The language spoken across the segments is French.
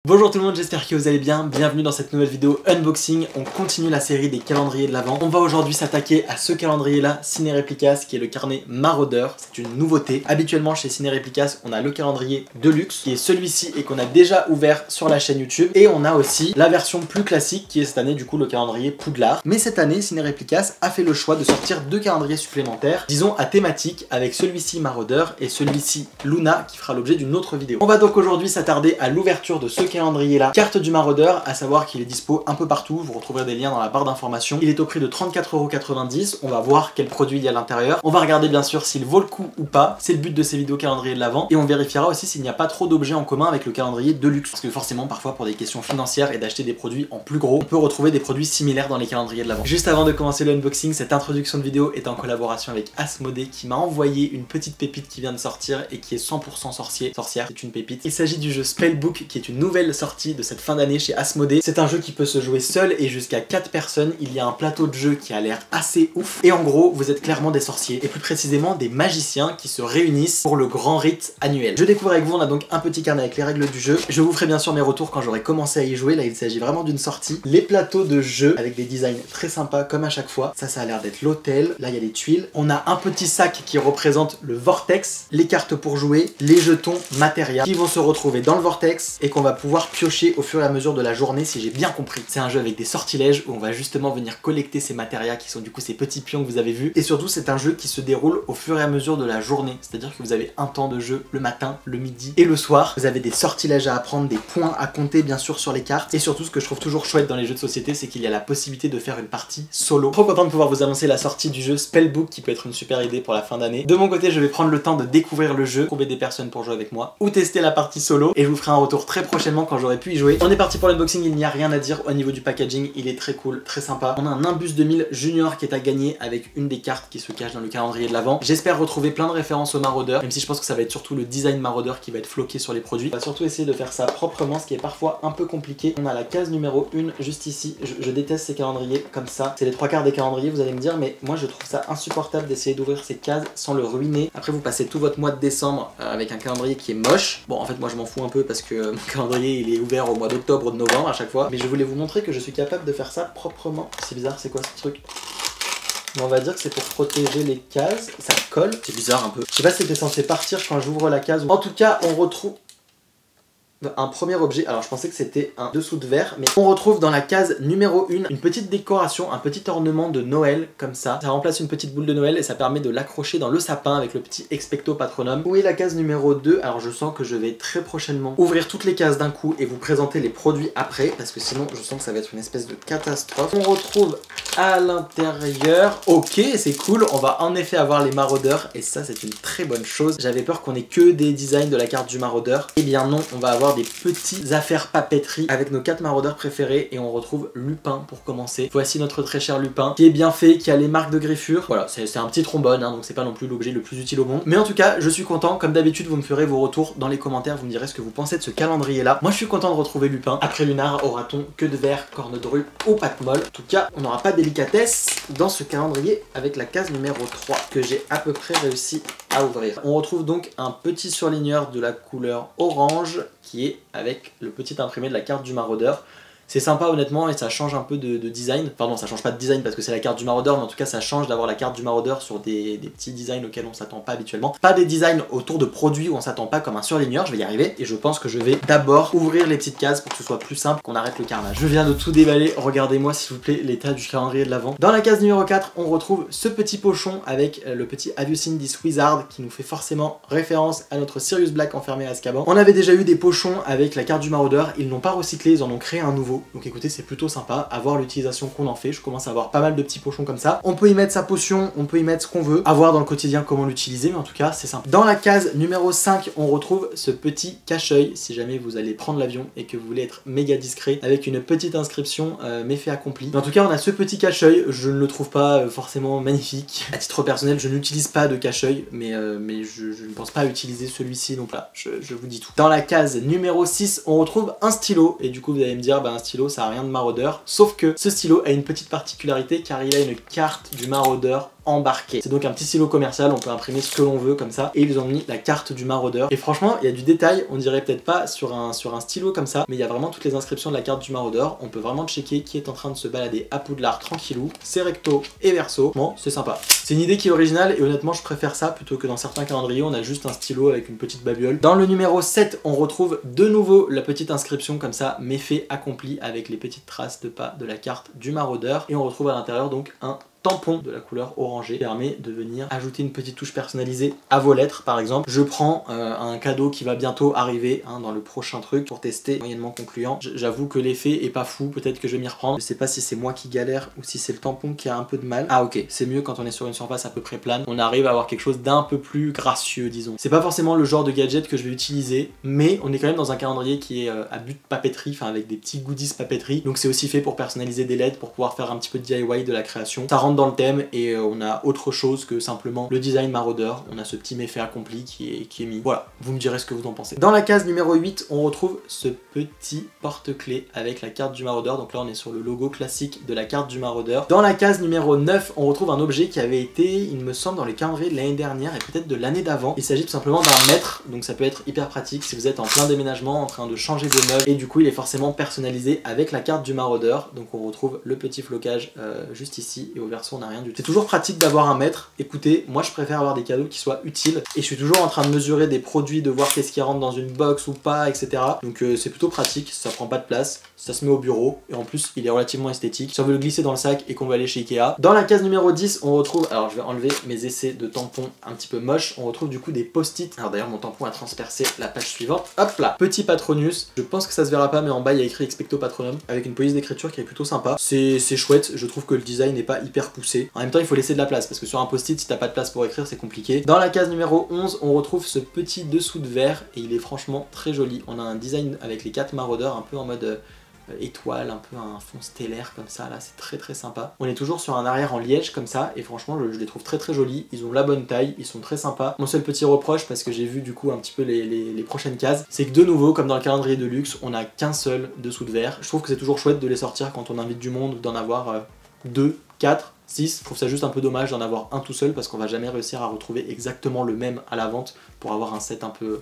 Bonjour tout le monde, j'espère que vous allez bien, bienvenue dans cette nouvelle vidéo unboxing. On continue la série des calendriers de l'Avent. On va aujourd'hui s'attaquer à ce calendrier là, Ciné Réplicas, qui est le carnet Maraudeur. C'est une nouveauté. Habituellement chez Ciné Réplicas, on a le calendrier Deluxe, qui est celui-ci et qu'on a déjà ouvert sur la chaîne YouTube. Et on a aussi la version plus classique, qui est cette année du coup le calendrier Poudlard. Mais cette année, Ciné Réplicas a fait le choix de sortir deux calendriers supplémentaires, disons à thématique, avec celui-ci Maraudeur et celui-ci Luna, qui fera l'objet d'une autre vidéo. On va donc aujourd'hui s'attarder à l'ouverture de ce calendrier là, carte du Maraudeur, à savoir qu'il est dispo un peu partout, vous retrouverez des liens dans la barre d'informations. Il est au prix de 34,90 €, on va voir quel produit il y a à l'intérieur, on va regarder bien sûr s'il vaut le coup ou pas, c'est le but de ces vidéos calendrier de l'Avent, et on vérifiera aussi s'il n'y a pas trop d'objets en commun avec le calendrier Deluxe, parce que forcément parfois pour des questions financières et d'acheter des produits en plus gros, on peut retrouver des produits similaires dans les calendriers de l'Avent. Juste avant de commencer le unboxing, cette introduction de vidéo est en collaboration avec Asmodée qui m'a envoyé une petite pépite qui vient de sortir et qui est 100% sorcière, c'est une pépite. Il s'agit du jeu Spellbook qui est une nouvelle sortie de cette fin d'année chez Asmodée. C'est un jeu qui peut se jouer seul et jusqu'à 4 personnes. Il y a un plateau de jeu qui a l'air assez ouf. Et en gros, vous êtes clairement des sorciers, et plus précisément des magiciens qui se réunissent pour le grand rite annuel. Je découvre avec vous, on a donc un petit carnet avec les règles du jeu. Je vous ferai bien sûr mes retours quand j'aurai commencé à y jouer. Là, il s'agit vraiment d'une sortie. Les plateaux de jeu avec des designs très sympas comme à chaque fois. Ça a l'air d'être l'hôtel. Là, il y a des tuiles. On a un petit sac qui représente le vortex, les cartes pour jouer, les jetons matériels qui vont se retrouver dans le vortex et qu'on va pouvoir piocher au fur et à mesure de la journée, si j'ai bien compris. C'est un jeu avec des sortilèges où on va justement venir collecter ces matérias qui sont du coup ces petits pions que vous avez vus. Et surtout, c'est un jeu qui se déroule au fur et à mesure de la journée. C'est-à-dire que vous avez un temps de jeu le matin, le midi et le soir. Vous avez des sortilèges à apprendre, des points à compter bien sûr sur les cartes. Et surtout, ce que je trouve toujours chouette dans les jeux de société, c'est qu'il y a la possibilité de faire une partie solo. Trop content de pouvoir vous annoncer la sortie du jeu Spellbook qui peut être une super idée pour la fin d'année. De mon côté, je vais prendre le temps de découvrir le jeu, trouver des personnes pour jouer avec moi ou tester la partie solo. Et je vous ferai un retour très prochainement quand j'aurai pu y jouer. On est parti pour l'unboxing, il n'y a rien à dire au niveau du packaging, il est très cool, très sympa. On a un Nimbus 2000 Junior qui est à gagner avec une des cartes qui se cache dans le calendrier de l'Avent. J'espère retrouver plein de références au Maraudeur, même si je pense que ça va être surtout le design Maraudeur qui va être floqué sur les produits. On va surtout essayer de faire ça proprement, ce qui est parfois un peu compliqué. On a la case numéro 1 juste ici. Je déteste ces calendriers comme ça. C'est les 3/4 des calendriers, vous allez me dire, mais moi je trouve ça insupportable d'essayer d'ouvrir ces cases sans le ruiner. Après vous passez tout votre mois de décembre avec un calendrier qui est moche. Bon en fait moi je m'en fous un peu parce que mon calendrier il est ouvert au mois d'octobre, de novembre à chaque fois, mais je voulais vous montrer que je suis capable de faire ça proprement. C'est bizarre, c'est quoi ce truc? On va dire que c'est pour protéger les cases, ça colle, c'est bizarre un peu. Je sais pas si c'était censé partir quand j'ouvre la case. En tout cas, on retrouve un premier objet, alors je pensais que c'était un dessous de verre, mais on retrouve dans la case numéro 1 une petite décoration, un petit ornement de Noël comme ça. Ça remplace une petite boule de Noël et ça permet de l'accrocher dans le sapin avec le petit Expecto Patronum. Où est la case numéro 2? Alors je sens que je vais très prochainement ouvrir toutes les cases d'un coup et vous présenter les produits après, parce que sinon je sens que ça va être une espèce de catastrophe. On retrouve à l'intérieur, ok c'est cool, on va en effet avoir les maraudeurs et ça c'est une très bonne chose. J'avais peur qu'on ait que des designs de la carte du maraudeur, et bien non, on va avoir des petites affaires papeterie avec nos 4 maraudeurs préférés et on retrouve Lupin pour commencer. Voici notre très cher Lupin qui est bien fait, qui a les marques de griffure. Voilà, c'est un petit trombone hein, donc c'est pas non plus l'objet le plus utile au monde. Mais en tout cas, je suis content. Comme d'habitude, vous me ferez vos retours dans les commentaires, vous me direz ce que vous pensez de ce calendrier là. Moi je suis content de retrouver Lupin. Après Lunar, aura-t-on que de verre, corne de rue ou pâte molle? En tout cas, on n'aura pas de délicatesse dans ce calendrier avec la case numéro 3 que j'ai à peu près réussi à ouvrir. On retrouve donc un petit surligneur de la couleur orange qui est avec le petit imprimé de la carte du maraudeur. C'est sympa honnêtement et ça change un peu de design. Enfin non, ça change pas de design parce que c'est la carte du maraudeur, mais en tout cas ça change d'avoir la carte du maraudeur sur des petits designs auxquels on s'attend pas habituellement. Pas des designs autour de produits où on s'attend pas, comme un surligneur, je vais y arriver. Et je pense que je vais d'abord ouvrir les petites cases pour que ce soit plus simple, qu'on arrête le carnage. Je viens de tout déballer, regardez-moi s'il vous plaît l'état du calendrier de l'Avent. Dans la case numéro 4, on retrouve ce petit pochon avec le petit Have You Seen This Wizard qui nous fait forcément référence à notre Sirius Black enfermé à Azkaban. On avait déjà eu des pochons avec la carte du maraudeur, ils n'ont pas recyclé, ils en ont créé un nouveau. Donc écoutez, c'est plutôt sympa à voir l'utilisation qu'on en fait. Je commence à avoir pas mal de petits pochons comme ça. On peut y mettre sa potion, on peut y mettre ce qu'on veut. À voir dans le quotidien comment l'utiliser, mais en tout cas c'est sympa. Dans la case numéro 5, on retrouve ce petit cache-œil si jamais vous allez prendre l'avion et que vous voulez être méga discret, avec une petite inscription méfait accompli. Mais en tout cas on a ce petit cache-œil, je ne le trouve pas forcément magnifique. À titre personnel, je n'utilise pas de cache-œil, mais je ne pense pas utiliser celui-ci, donc là je vous dis tout. Dans la case numéro 6, on retrouve un stylo, et du coup vous allez me dire, bah un stylo ça a rien de maraudeur, sauf que ce stylo a une petite particularité car il a une carte du maraudeur embarqué. C'est donc un petit stylo commercial, on peut imprimer ce que l'on veut comme ça. Et ils ont mis la carte du maraudeur. Et franchement, il y a du détail, on dirait peut-être pas sur un stylo comme ça, mais il y a vraiment toutes les inscriptions de la carte du maraudeur. On peut vraiment checker qui est en train de se balader à Poudlard tranquillou. C'est recto et verso. Bon, c'est sympa. C'est une idée qui est originale et honnêtement, je préfère ça plutôt que dans certains calendriers, on a juste un stylo avec une petite babiole. Dans le numéro 7, on retrouve de nouveau la petite inscription comme ça, méfait accompli, avec les petites traces de pas de la carte du maraudeur. Et on retrouve à l'intérieur donc un tampon de la couleur orangée qui permet de venir ajouter une petite touche personnalisée à vos lettres par exemple. Je prends un cadeau qui va bientôt arriver dans le prochain truc pour tester, moyennement concluant. J'avoue que l'effet est pas fou, peut-être que je vais m'y reprendre. Je sais pas si c'est moi qui galère ou si c'est le tampon qui a un peu de mal. Ah ok, c'est mieux quand on est sur une surface à peu près plane. On arrive à avoir quelque chose d'un peu plus gracieux disons. C'est pas forcément le genre de gadget que je vais utiliser, mais on est quand même dans un calendrier qui est à but papeterie, enfin avec des petits goodies papeterie. Donc c'est aussi fait pour personnaliser des lettres, pour pouvoir faire un petit peu de DIY de la création. Ça rentre dans le thème et on a autre chose que simplement le design maraudeur. On a ce petit méfait accompli qui est mis. Voilà, vous me direz ce que vous en pensez. Dans la case numéro 8, on retrouve ce petit porte-clés avec la carte du maraudeur. Donc là on est sur le logo classique de la carte du maraudeur. Dans la case numéro 9, on retrouve un objet qui avait été, il me semble, dans les calendriers de l'année dernière et peut-être de l'année d'avant. Il s'agit tout simplement d'un mètre, donc ça peut être hyper pratique si vous êtes en plein déménagement, en train de changer de meubles, et du coup il est forcément personnalisé avec la carte du maraudeur. Donc on retrouve le petit flocage juste ici et au verso on n'a rien du tout. C'est toujours pratique d'avoir un mètre. Écoutez, moi je préfère avoir des cadeaux qui soient utiles et je suis toujours en train de mesurer des produits, de voir qu'est-ce qui rentre dans une box ou pas, etc. Donc c'est plutôt pratique, ça prend pas de place, ça se met au bureau et en plus il est relativement esthétique. Si on veut le glisser dans le sac et qu'on veut aller chez Ikea. Dans la case numéro 10, on retrouve, alors je vais enlever mes essais de tampons un petit peu moches, on retrouve du coup des post-it. Alors d'ailleurs mon tampon a transpercé la page suivante. Hop là, petit Patronus, je pense que ça se verra pas mais en bas il y a écrit Expecto Patronum avec une police d'écriture qui est plutôt sympa. C'est chouette, je trouve que le design n'est pas hyper poussé. En même temps il faut laisser de la place parce que sur un post-it si t'as pas de place pour écrire c'est compliqué. Dans la case numéro 11, on retrouve ce petit dessous de verre et il est franchement très joli. On a un design avec les 4 maraudeurs un peu en mode étoile, un peu un fond stellaire comme ça, là c'est très sympa. On est toujours sur un arrière en liège comme ça et franchement je les trouve très jolis, ils ont la bonne taille, ils sont très sympas. Mon seul petit reproche, parce que j'ai vu du coup un petit peu les prochaines cases, c'est que de nouveau comme dans le calendrier de luxe, on a qu'un seul dessous de verre. Je trouve que c'est toujours chouette de les sortir quand on invite du monde, d'en avoir 2, 4, 6, je trouve ça juste un peu dommage d'en avoir un tout seul parce qu'on va jamais réussir à retrouver exactement le même à la vente pour avoir un set un peu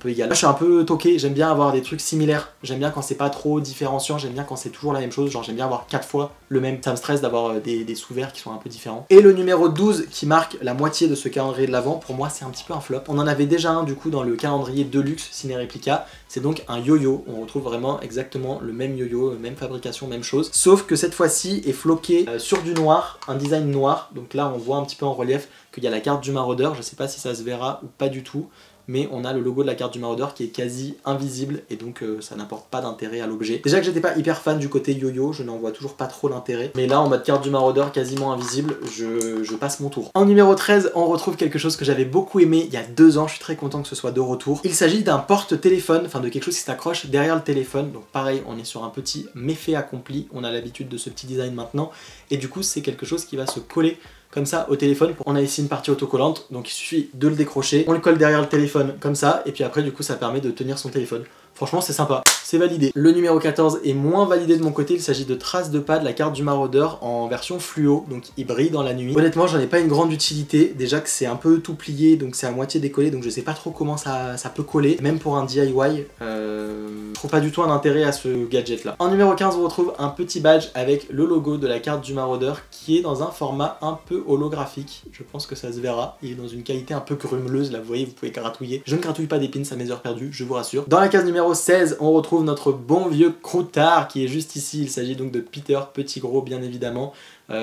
égal. Moi je suis un peu toqué, j'aime bien avoir des trucs similaires, j'aime bien quand c'est pas trop différenciant, j'aime bien quand c'est toujours la même chose, genre j'aime bien avoir 4 fois le même, ça me stresse d'avoir des sous-verts qui sont un peu différents. Et le numéro 12 qui marque la moitié de ce calendrier de l'avant, pour moi c'est un petit peu un flop. On en avait déjà un du coup dans le calendrier Deluxe Ciné Replica, c'est donc un yo-yo, on retrouve vraiment exactement le même yo-yo, même fabrication, même chose, sauf que cette fois-ci est floqué sur du noir, un design noir, donc là on voit un petit peu en relief qu'il y a la carte du maraudeur, je sais pas si ça se verra ou pas du tout, mais on a le logo de la carte du maraudeur qui est quasi invisible et donc ça n'apporte pas d'intérêt à l'objet. Déjà que j'étais pas hyper fan du côté yo-yo, je n'en vois toujours pas trop l'intérêt, mais là en mode carte du maraudeur quasiment invisible, je passe mon tour. En numéro 13, on retrouve quelque chose que j'avais beaucoup aimé il y a 2 ans, je suis très content que ce soit de retour. Il s'agit d'un porte-téléphone, enfin de quelque chose qui s'accroche derrière le téléphone, donc pareil, on est sur un petit méfait accompli, on a l'habitude de ce petit design maintenant, et du coup c'est quelque chose qui va se coller comme ça au téléphone. On a ici une partie autocollante, donc il suffit de le décrocher, on le colle derrière le téléphone comme ça, et puis après du coup ça permet de tenir son téléphone. Franchement c'est sympa, c'est validé. Le numéro 14 est moins validé de mon côté, il s'agit de traces de pas de la carte du maraudeur en version fluo, donc il brille dans la nuit. Honnêtement j'en ai pas une grande utilité, déjà que c'est un peu tout plié, donc c'est à moitié décollé, donc je sais pas trop comment ça peut coller, même pour un DIY, je trouve pas du tout un intérêt à ce gadget là. En numéro 15 on retrouve un petit badge avec le logo de la carte du maraudeur qui est dans un format un peu holographique, je pense que ça se verra, il est dans une qualité un peu grumeleuse, là vous voyez, vous pouvez gratouiller. Je ne gratouille pas d'épines à mes heures perdues, je vous rassure. Dans la case numéro 16, on retrouve notre bon vieux croutard qui est juste ici, il s'agit donc de Peter Petit Gros bien évidemment.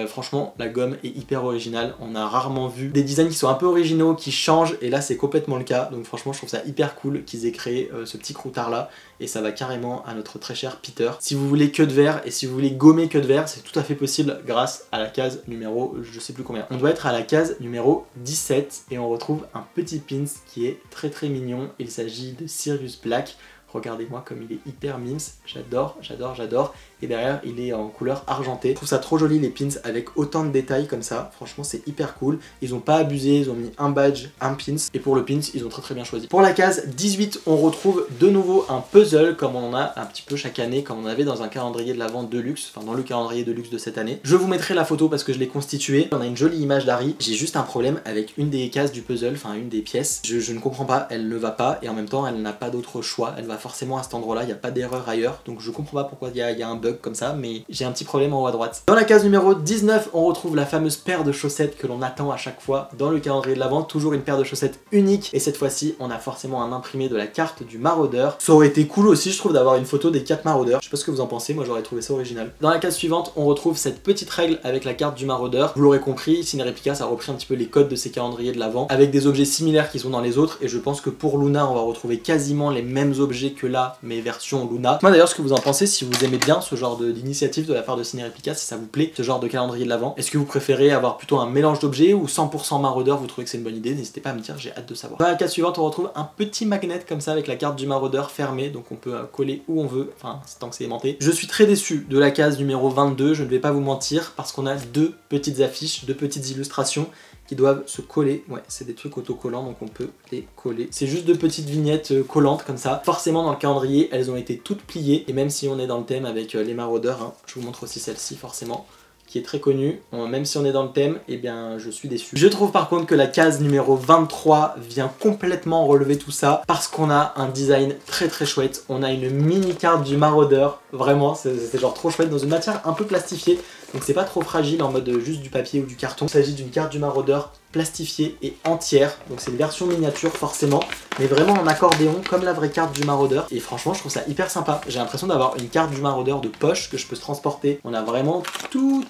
Franchement la gomme est hyper originale, on a rarement vu des designs qui sont un peu originaux, qui changent, et là c'est complètement le cas, donc franchement je trouve ça hyper cool qu'ils aient créé ce petit croutard là, et ça va carrément à notre très cher Peter. Si vous voulez queue de verre et si vous voulez gommer queue de verre, c'est tout à fait possible grâce à la case numéro je sais plus combien. On doit être à la case numéro 17 et on retrouve un petit pins qui est très mignon, il s'agit de Sirius Black. Regardez-moi comme il est hyper mimes, j'adore, j'adore, j'adore. Et derrière il est en couleur argentée. Je trouve ça trop joli les pins avec autant de détails comme ça. Franchement c'est hyper cool. Ils ont pas abusé, ils ont mis un badge, un pins. Et pour le pins ils ont très bien choisi. Pour la case 18 on retrouve de nouveau un puzzle comme on en a un petit peu chaque année, comme on avait dans un calendrier de l'Avent de luxe, enfin dans le calendrier de luxe de cette année. Je vous mettrai la photo parce que je l'ai constitué. On a une jolie image d'Harry. J'ai juste un problème avec une des cases du puzzle, enfin une des pièces. Je ne comprends pas, elle ne va pas et en même temps elle n'a pas d'autre choix. Elle va forcément à cet endroit là, il n'y a pas d'erreur ailleurs. Donc je comprends pas pourquoi il y a un bug comme ça, mais j'ai un petit problème en haut à droite. Dans la case numéro 19, on retrouve la fameuse paire de chaussettes que l'on attend à chaque fois dans le calendrier de l'Avent. Toujours une paire de chaussettes unique et cette fois-ci on a forcément un imprimé de la carte du maraudeur. Ça aurait été cool aussi je trouve d'avoir une photo des 4 maraudeurs. Je sais pas ce que vous en pensez, moi j'aurais trouvé ça original. Dans la case suivante, on retrouve cette petite règle avec la carte du maraudeur. Vous l'aurez compris, Ciné-Replica a repris un petit peu les codes de ces calendriers de l'Avent avec des objets similaires qui sont dans les autres et je pense que pour Luna on va retrouver quasiment les mêmes objets que là mais version Luna. Moi d'ailleurs ce que vous en pensez, si vous aimez bien ce genre d'initiative de la part de Ciné-Replica, si ça vous plaît ce genre de calendrier de l'Avent, est-ce que vous préférez avoir plutôt un mélange d'objets ou 100% maraudeur, vous trouvez que c'est une bonne idée? N'hésitez pas à me dire, j'ai hâte de savoir. Dans la case suivante on retrouve un petit magnet comme ça avec la carte du maraudeur fermée, donc on peut coller où on veut, enfin tant que c'est aimanté. Je suis très déçu de la case numéro 22, je ne vais pas vous mentir, parce qu'on a deux petites affiches, deux petites illustrations qui doivent se coller. Ouais, c'est des trucs autocollants donc on peut les coller. C'est juste deux petites vignettes collantes comme ça. Forcément dans le calendrier elles ont été toutes pliées et même si on est dans le thème avec les maraudeurs, hein, je vous montre aussi celle-ci forcément, qui est très connu, même si on est dans le thème, eh bien je suis déçu. Je trouve par contre que la case numéro 23 vient complètement relever tout ça parce qu'on a un design très chouette. On a une mini carte du maraudeur, vraiment c'est genre trop chouette dans une matière un peu plastifiée. Donc c'est pas trop fragile en mode juste du papier ou du carton. Il s'agit d'une carte du maraudeur plastifiée et entière. Donc c'est une version miniature forcément, mais vraiment en accordéon comme la vraie carte du maraudeur. Et franchement je trouve ça hyper sympa. J'ai l'impression d'avoir une carte du maraudeur de poche que je peux transporter. On a vraiment tout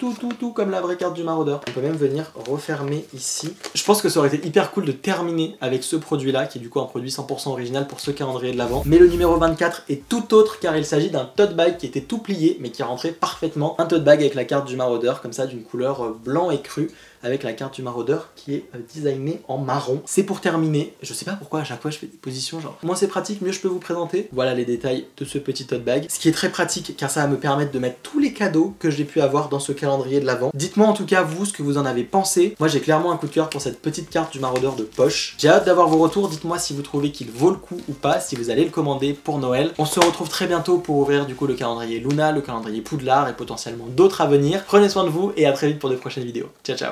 comme la vraie carte du maraudeur. On peut même venir refermer ici. Je pense que ça aurait été hyper cool de terminer avec ce produit là, qui est du coup un produit 100% original pour ce calendrier de l'Avent. Mais le numéro 24 est tout autre car il s'agit d'un tote bag qui était tout plié mais qui rentrait parfaitement. Un tote bag avec la carte du maraudeur comme ça d'une couleur blanc et cru avec la carte du maraudeur qui est designée en marron. C'est pour terminer, je sais pas pourquoi à chaque fois je fais des positions genre moins c'est pratique, mieux je peux vous présenter. Voilà les détails de ce petit tote bag. Ce qui est très pratique car ça va me permettre de mettre tous les cadeaux que j'ai pu avoir dans ce calendrier de l'Avent. Dites-moi en tout cas vous ce que vous en avez pensé. Moi j'ai clairement un coup de cœur pour cette petite carte du maraudeur de poche. J'ai hâte d'avoir vos retours, dites-moi si vous trouvez qu'il vaut le coup ou pas, si vous allez le commander pour Noël. On se retrouve très bientôt pour ouvrir du coup le calendrier Luna, le calendrier Poudlard et potentiellement d'autres à venir. Prenez soin de vous et à très vite pour de prochaines vidéos. Ciao ciao.